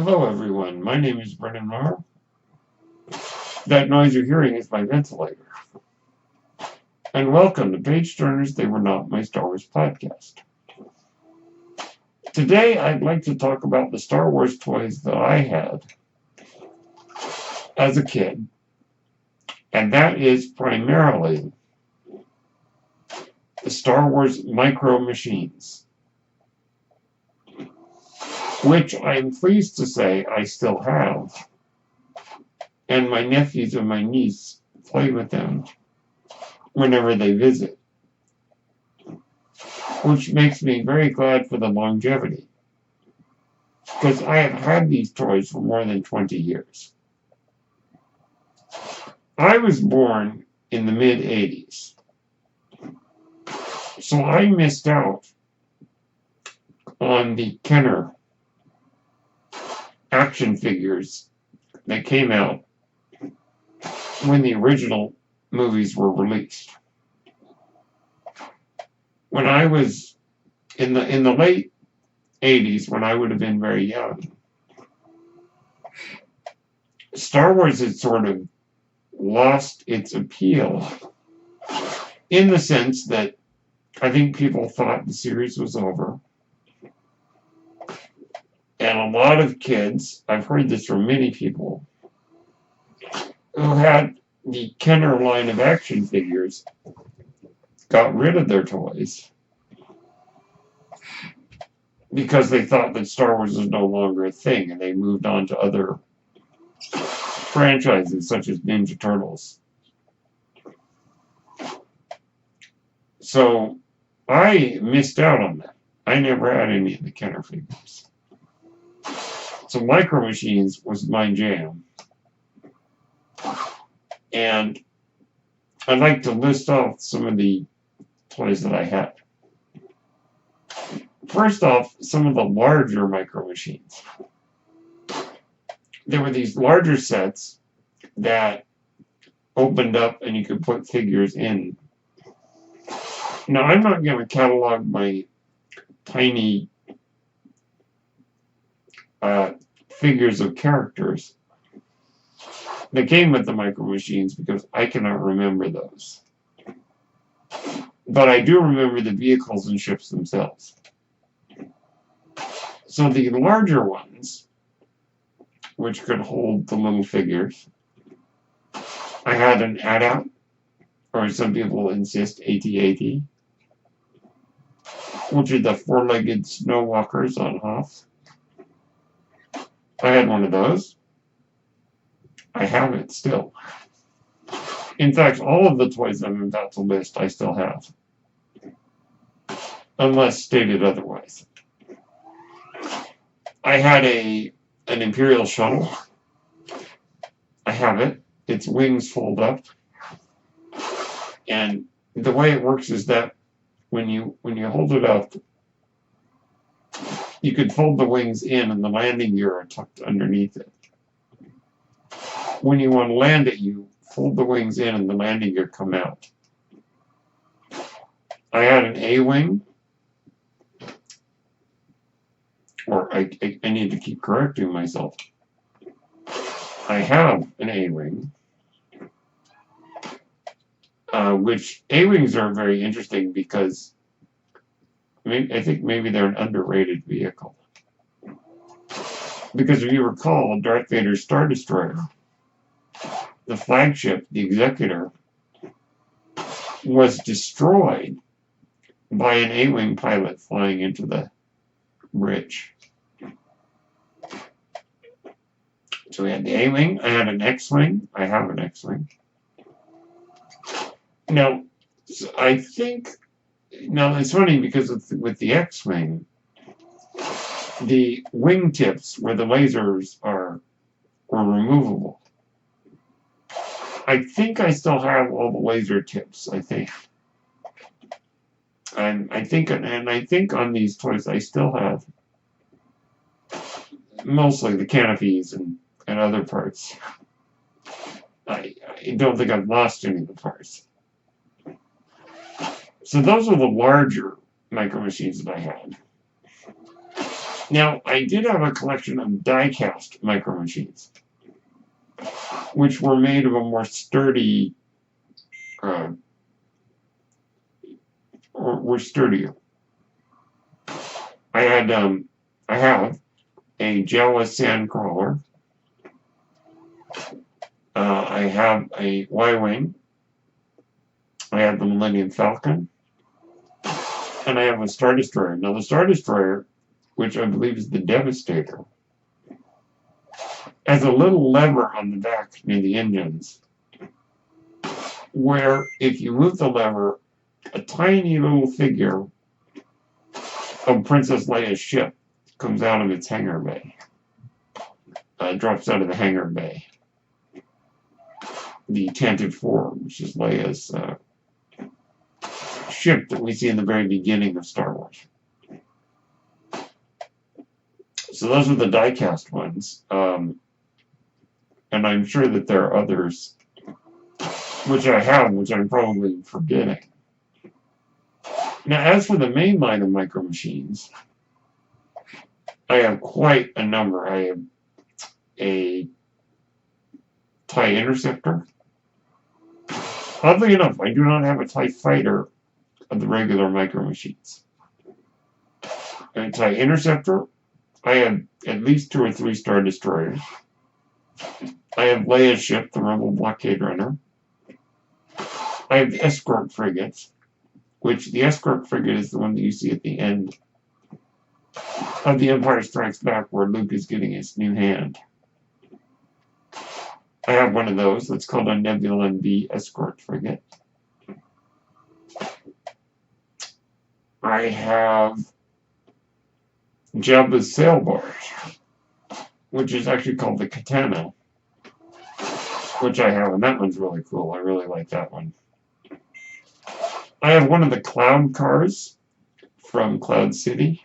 Hello everyone, my name is Brennan Marr. That noise you're hearing is my ventilator. And welcome to Page Turners They Were Not My Star Wars podcast. Today I'd like to talk about the Star Wars toys that I had as a kid. And that is primarily the Star Wars Micro Machines, which I'm pleased to say I still have. And my nephews and my niece play with them whenever they visit, which makes me very glad for the longevity, because I have had these toys for more than 20 years. I was born in the mid-'80s, so I missed out on the Kenner action figures that came out when the original movies were released. When I was in the late 80s, when I would have been very young, Star Wars had sort of lost its appeal in the sense that I think people thought the series was over. And a lot of kids, I've heard this from many people, who had the Kenner line of action figures, got rid of their toys because they thought that Star Wars was no longer a thing, and they moved on to other franchises such as Ninja Turtles. So I missed out on that. I never had any of the Kenner figures. So Micro Machines was my jam. And I'd like to list off some of the toys that I had. First off, some of the larger Micro Machines. There were these larger sets that opened up and you could put figures in. Now, I'm not going to catalog my tiny figures of characters that came with the Micro Machines because I cannot remember those. But I do remember the vehicles and ships themselves. So the larger ones, which could hold the little figures, I had an AT-AT, or some people insist AT-AT, which are the four-legged snow walkers on Hoth. I had one of those. I have it still. In fact, all of the toys I'm about to list I still have, unless stated otherwise. I had an Imperial shuttle. I have it. Its wings fold up, and the way it works is that when you hold it up, you could fold the wings in, and the landing gear are tucked underneath it. When you want to land it, you fold the wings in, and the landing gear come out. I had an A-wing, or I need to keep correcting myself. I have an A-wing, which A-wings are very interesting because I think maybe they're an underrated vehicle. Because if you recall, Darth Vader's Star Destroyer, the flagship, the Executor, was destroyed by an A-wing pilot flying into the bridge. So we had the A-wing. I had an X-wing. I have an X-wing. Now, I think, now it's funny because with the X-wing, the wingtips where the lasers are were removable. I think I still have all the laser tips, I think. And I think on these toys I still have mostly the canopies and other parts. I don't think I've lost any of the parts. So those are the larger Micro Machines that I had. Now, I did have a collection of die-cast micro machines, which were made of a more sturdy, uh, or were sturdier. I had, I have a Jawa Sandcrawler. I have a Y-Wing. I have the Millennium Falcon. And I have a Star Destroyer. Now, the Star Destroyer, which I believe is the Devastator, has a little lever on the back near the engines, where if you move the lever, a tiny little figure of Princess Leia's ship comes out of its hangar bay. Drops out of the hangar bay. The Tantive 4, which is Leia's ship that we see in the very beginning of Star Wars. So those are the die-cast ones. And I'm sure that there are others, which I have, which I'm probably forgetting. Now, as for the main line of micro machines, I have quite a number. I have a TIE Interceptor. Oddly enough, I do not have a TIE Fighter of the regular micro machines. A TIE Interceptor. I have at least 2 or 3 Star Destroyers. I have Leia's ship, the Rebel Blockade Runner. I have the escort frigates, which the escort frigate is the one that you see at the end of The Empire Strikes Back, where Luke is getting his new hand. I have one of those that's called a Nebula B escort frigate. I have Jabba's sail barge, which is actually called the Katana, which I have, and that one's really cool. I really like that one. I have one of the Cloud cars from Cloud City,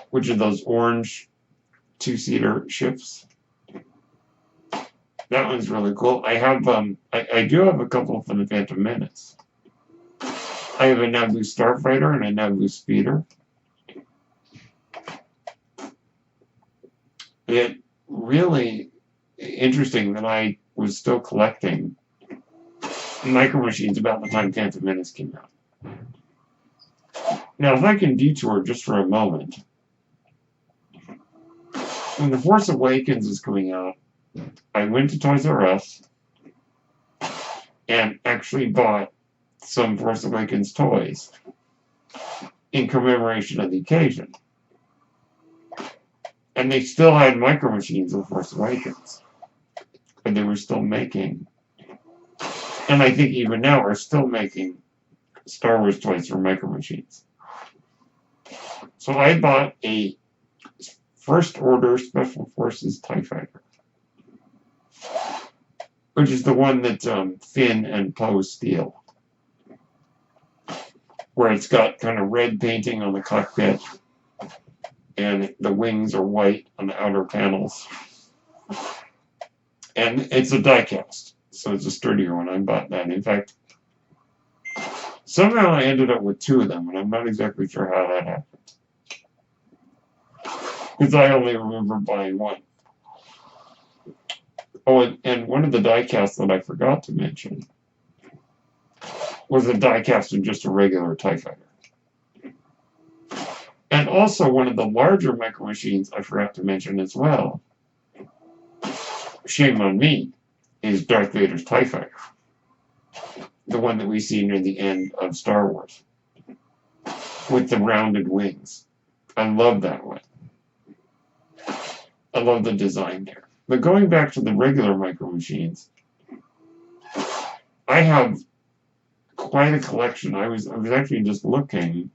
which are those orange 2-seater ships. That one's really cool. I have, I do have a couple for the Phantom Menace. I have a Naboo Starfighter and a Naboo Speeder. It really interesting that I was still collecting micro machines about the time Phantom Menace came out. Now, if I can detour just for a moment, when The Force Awakens is coming out, I went to Toys R Us and actually bought some Force Awakens toys in commemoration of the occasion. And they still had micro machines of Force Awakens. And they were still making, and I think even now are still making Star Wars toys for micro machines. So I bought a First Order Special Forces TIE Fighter, which is the one that Finn and Poe steal, where it's got kind of red painting on the cockpit, and the wings are white on the outer panels. And it's a die-cast, so it's a sturdier one. I bought that. In fact, somehow I ended up with 2 of them, and I'm not exactly sure how that happened. Because I only remember buying one. Oh, and one of the die-casts that I forgot to mention was a die-cast of just a regular TIE Fighter. And also one of the larger micro machines I forgot to mention as well, shame on me, is Darth Vader's TIE Fighter. The one that we see near the end of Star Wars. With the rounded wings. I love that one. I love the design there. But going back to the regular micro machines, I have quite a collection. I was actually just looking.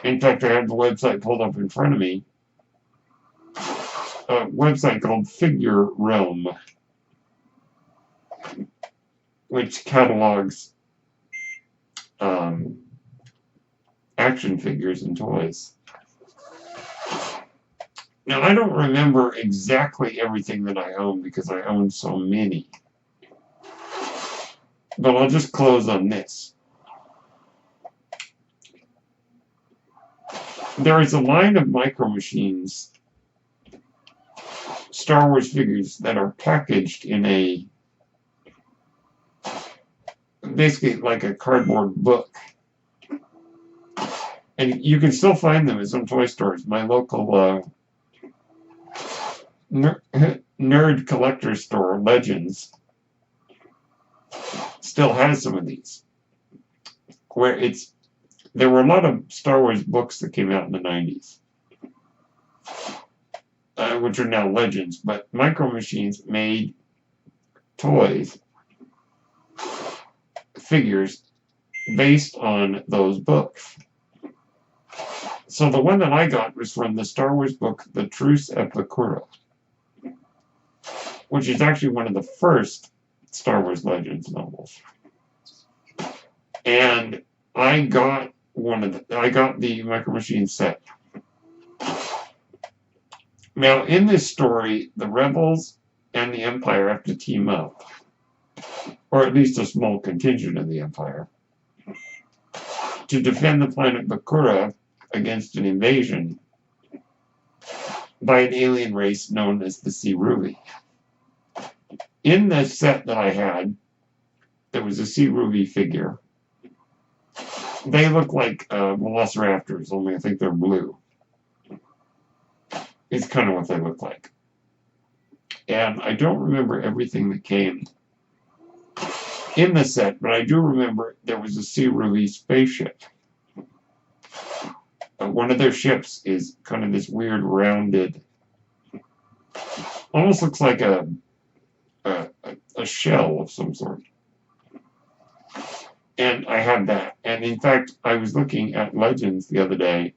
In fact, I have the website pulled up in front of me. A website called Figure Realm, which catalogs action figures and toys. Now, I don't remember exactly everything that I own because I own so many. But I'll just close on this. there is a line of Micro Machines Star Wars figures that are packaged in a basically like a cardboard book. And you can still find them in some toy stores. My local nerd collector store, Legends, still has some of these. Where there were a lot of Star Wars books that came out in the 90s, which are now Legends, but Micro Machines made toys, figures, based on those books. So the one that I got was from the Star Wars book, The Truce at Bakura, which is actually one of the first Star Wars Legends novels. And I got the Micro Machines set. Now, in this story, the Rebels and the Empire have to team up, or at least a small contingent of the Empire, to defend the planet Bakura against an invasion by an alien race known as the Sea-Ruvi. In the set that I had, there was a Sea-Ruvi figure. They look like velociraptors, only I think they're blue. It's kind of what they look like. And I don't remember everything that came in the set, but I do remember there was a Sea-Ruvi spaceship. One of their ships is kind of this weird rounded, almost looks like a shell of some sort. And I had that. And in fact, I was looking at Legends the other day,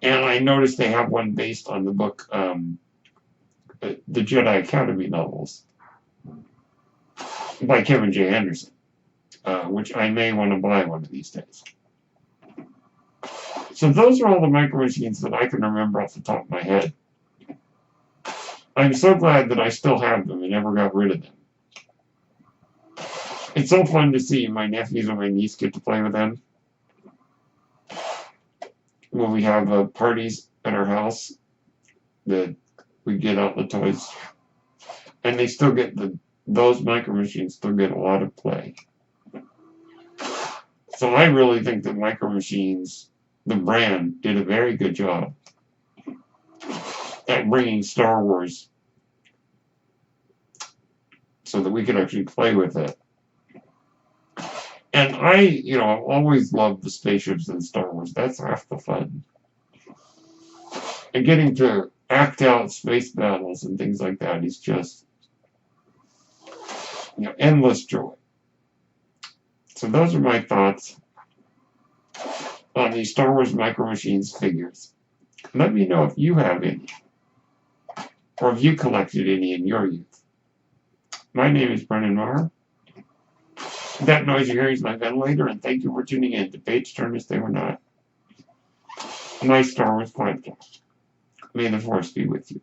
and I noticed they have one based on the book, the Jedi Academy novels by Kevin J. Anderson, which I may want to buy one of these days. So those are all the Micro Machines that I can remember off the top of my head. I'm so glad that I still have them and never got rid of them. It's so fun to see my nephews and my niece get to play with them. When we have parties at our house, that we get out the toys, and they still get those Micro Machines still get a lot of play. So I really think that Micro Machines, the brand, did a very good job at bringing Star Wars so that we could actually play with it. And I've always loved the spaceships in Star Wars. That's half the fun. And getting to act out space battles and things like that is just, endless joy. So those are my thoughts on the Star Wars Micro Machines figures. Let me know if you have any, or if you collected any in your youth. My name is Brennan Maher. That noise you're hearing is my ventilator, and thank you for tuning in to Page Turners They Were Not, my Star Wars podcast. May the Force be with you.